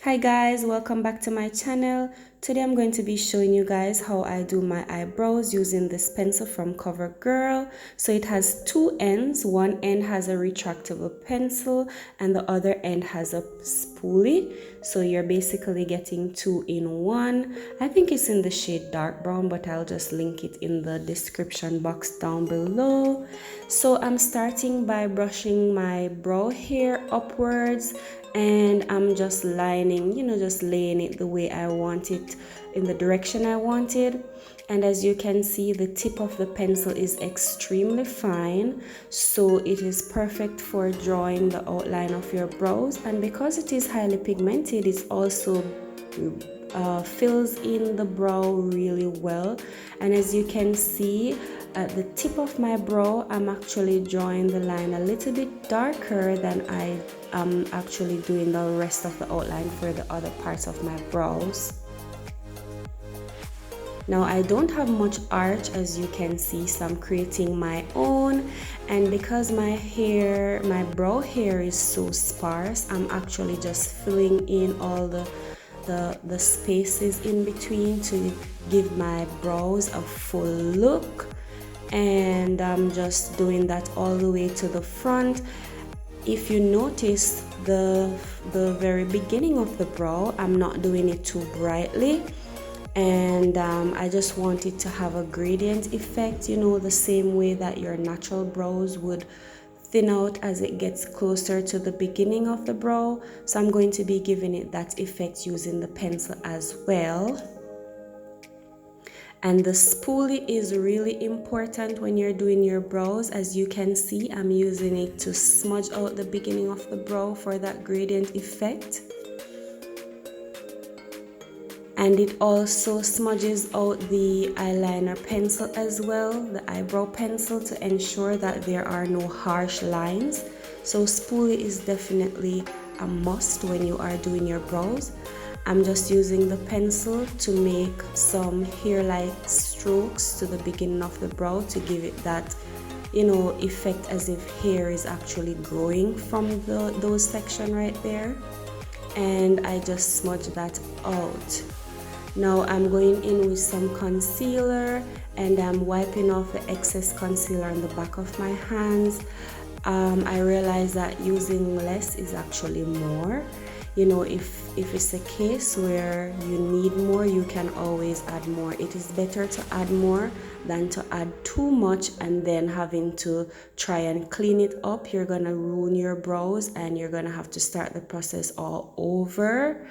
Hi guys, welcome back to my channel. Today I'm going to be showing you guys how I do my eyebrows using this pencil from CoverGirl. So it has two ends. One end has a retractable pencil and the other end has a spoolie. So you're basically getting two in one. I think it's in the shade dark brown, but I'll just link it in the description box down below. So I'm starting by brushing my brow hair upwards, and I'm just lining, just laying it the way I want it, in the direction I wanted. And as you can see, the tip of the pencil is extremely fine, so it is perfect for drawing the outline of your brows. And because it is highly pigmented, it also fills in the brow really well. And as you can see, at the tip of my brow, I'm actually drawing the line a little bit darker than I am actually doing the rest of the outline for the other parts of my brows. Now I don't have much arch, as you can see, so I'm creating my own. And because my brow hair is so sparse, I'm actually just filling in all the spaces in between to give my brows a full look. And I'm just doing that all the way to the front. If you notice, the very beginning of the brow, I'm not doing it too brightly, and I just want it to have a gradient effect, the same way that your natural brows would thin out as it gets closer to the beginning of the brow. So I'm going to be giving it that effect using the pencil as well. And the spoolie is really important when you're doing your brows. As you can see, I'm using it to smudge out the beginning of the brow for that gradient effect. And it also smudges out the eyeliner pencil as well, the eyebrow pencil, to ensure that there are no harsh lines. So spoolie is definitely a must when you are doing your brows. I'm just using the pencil to make some hair-like strokes to the beginning of the brow to give it that, effect as if hair is actually growing from those section right there. And I just smudge that out. Now I'm going in with some concealer, and I'm wiping off the excess concealer on the back of my hands. I realize that using less is actually more. If it's a case where you need more, you can always add more. It is better to add more than to add too much and then having to try and clean it up. You're gonna ruin your brows and you're gonna have to start the process all over.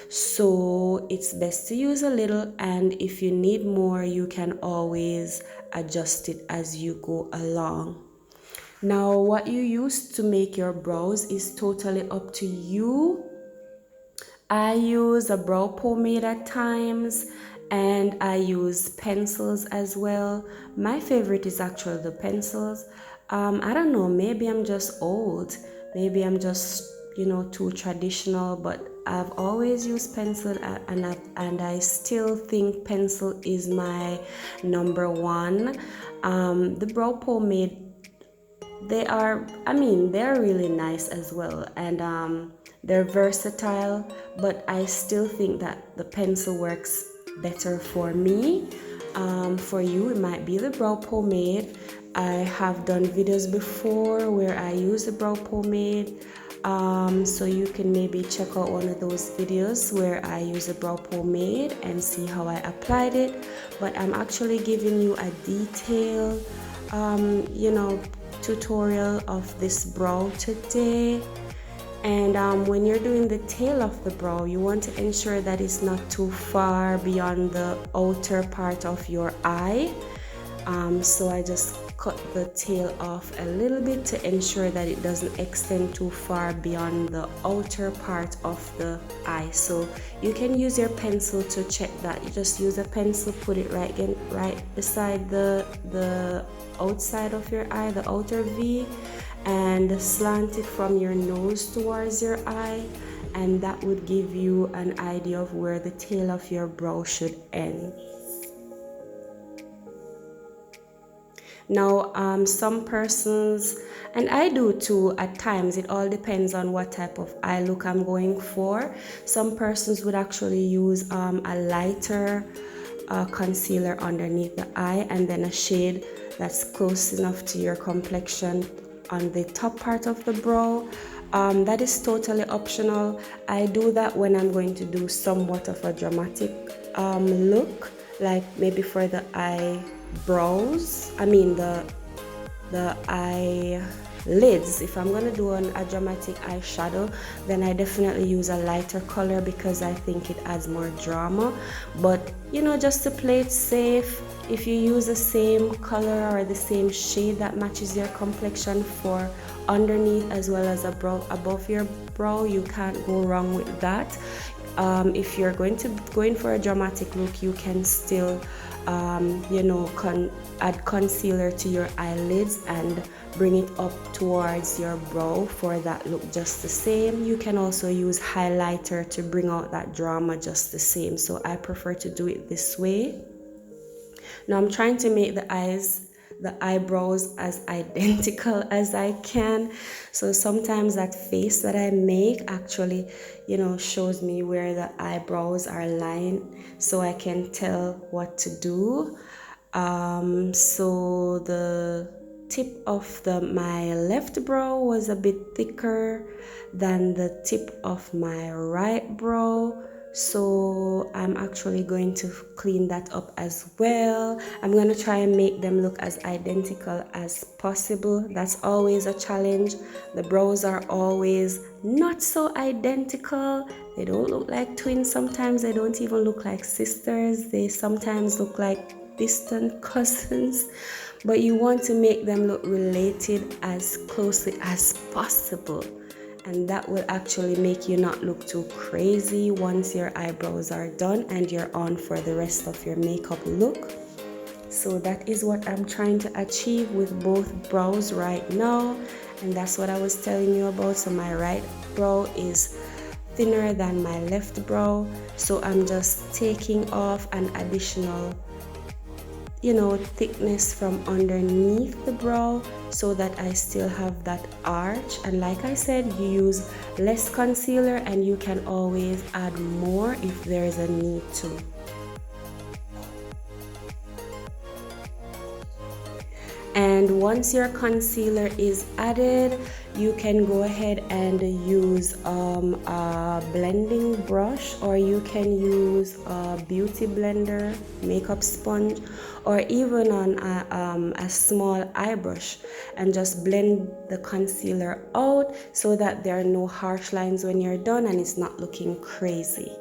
So it's best to use a little, and if you need more, you can always adjust it as you go along. Now, what you use to make your brows is totally up to you. I use a brow pomade at times, and I use pencils as well. My favorite is actually the pencils. I don't know, maybe I'm just old. Maybe I'm just, too traditional, but I've always used pencil, and I still think pencil is my number one. The brow pomade, they're really nice as well, and they're versatile, but I still think that the pencil works better for me. For you, it might be the brow pomade. I have done videos before where I use the brow pomade, so you can maybe check out one of those videos where I use a brow pomade and see how I applied it. But I'm actually giving you a detailed tutorial of this brow today. And when you're doing the tail of the brow, you want to ensure that it's not too far beyond the outer part of your eye. So I just cut the tail off a little bit to ensure that it doesn't extend too far beyond the outer part of the eye. So you can use your pencil to check that. You just use a pencil, put it right beside the outside of your eye, the outer V, and slant it from your nose towards your eye, and that would give you an idea of where the tail of your brow should end. Now, some persons, and I do too at times, it all depends on what type of eye look I'm going for. Some persons would actually use a lighter concealer underneath the eye and then a shade that's close enough to your complexion on the top part of the brow. That is totally optional. I do that when I'm going to do somewhat of a dramatic look, like maybe for the eyebrows. I mean the eyelids. If I'm gonna do a dramatic eyeshadow, then I definitely use a lighter color because I think it adds more drama. But you know, just to play it safe, if you use the same color or the same shade that matches your complexion for underneath as well as above your brow, you can't go wrong with that. If you're going for a dramatic look, you can still add concealer to your eyelids and bring it up towards your brow for that look just the same. You can also use highlighter to bring out that drama just the same. So I prefer to do it this way. Now I'm trying to make the eyebrows as identical as I can. So sometimes that face that I make actually, shows me where the eyebrows are lying, so I can tell what to do. So the tip of my left brow was a bit thicker than the tip of my right brow. So I'm actually going to clean that up as well. I'm going to try and make them look as identical as possible. That's always a challenge. The brows are always not so identical. They don't look like twins. Sometimes they don't even look like sisters. They sometimes look like distant cousins. But you want to make them look related as closely as possible. And that will actually make you not look too crazy once your eyebrows are done and you're on for the rest of your makeup look. So that is what I'm trying to achieve with both brows right now, and that's what I was telling you about. So my right brow is thinner than my left brow, so I'm just taking off an additional thickness from underneath the brow so that I still have that arch. And like I said, you use less concealer and you can always add more if there is a need to. And once your concealer is added, you can go ahead and use a blending brush, or you can use a beauty blender, makeup sponge, or even on a small eye brush, and just blend the concealer out so that there are no harsh lines when you're done and it's not looking crazy.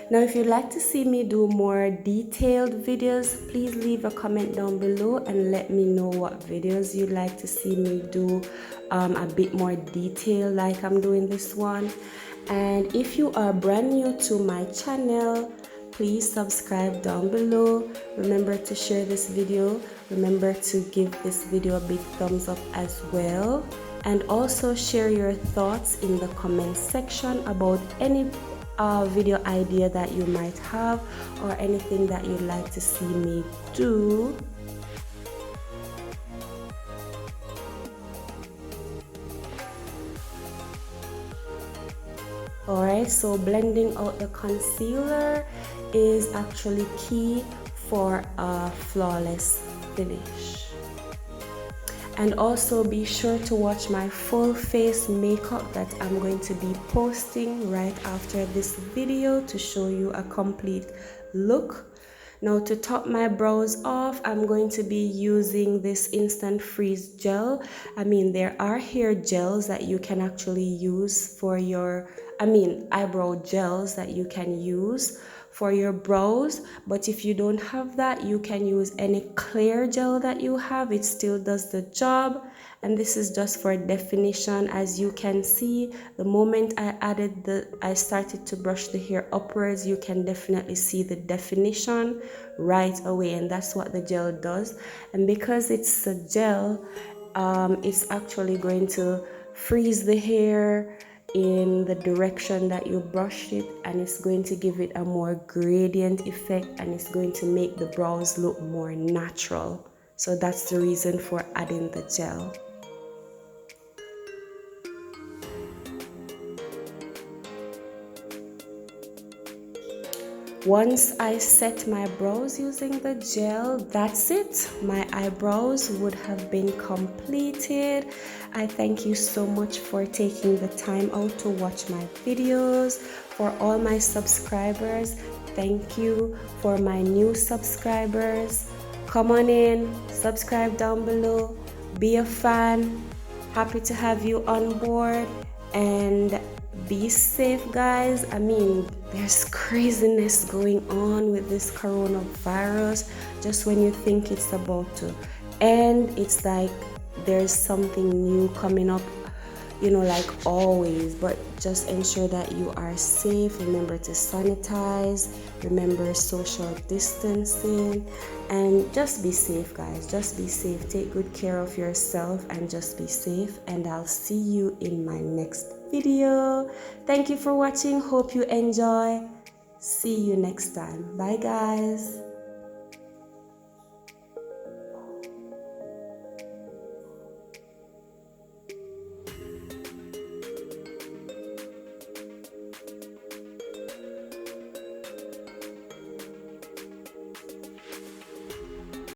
Now, if you'd like to see me do more detailed videos, please leave a comment down below and let me know what videos you'd like to see me do a bit more detail like I'm doing this one. And if you are brand new to my channel, please subscribe down below. Remember to share this video. Remember to give this video a big thumbs up as well. And also share your thoughts in the comment section about any video idea that you might have or anything that you'd like to see me do. Alright, so blending out the concealer is actually key for a flawless finish. And also be sure to watch my full face makeup that I'm going to be posting right after this video to show you a complete look. Now, to top my brows off, I'm going to be using this instant freeze gel. There are hair gels that you can actually use for your eyebrow gels that you can use for your brows, but if you don't have that, you can use any clear gel that you have. It still does the job, and this is just for definition. As you can see, the moment I started to brush the hair upwards, you can definitely see the definition right away, and that's what the gel does. And because it's a gel, it's actually going to freeze the hair, in the direction that you brushed it, and it's going to give it a more gradient effect, and it's going to make the brows look more natural. So that's the reason for adding the gel. Once I set my brows using the gel, that's it. My eyebrows would have been completed. I thank you so much for taking the time out to watch my videos. For all my subscribers, thank you. For my new subscribers, come on in, subscribe down below, be a fan. Happy to have you on board, and be safe, guys. I mean, there's craziness going on with this coronavirus. Just when you think it's about to end, it's like there's something new coming up, you know, like always. But just ensure that you are safe. Remember to sanitize, remember social distancing, and just be safe, guys. Just be safe. Take good care of yourself and just be safe, and I'll see you in my next video. Thank you for watching. Hope you enjoy. See you next time. Bye, guys.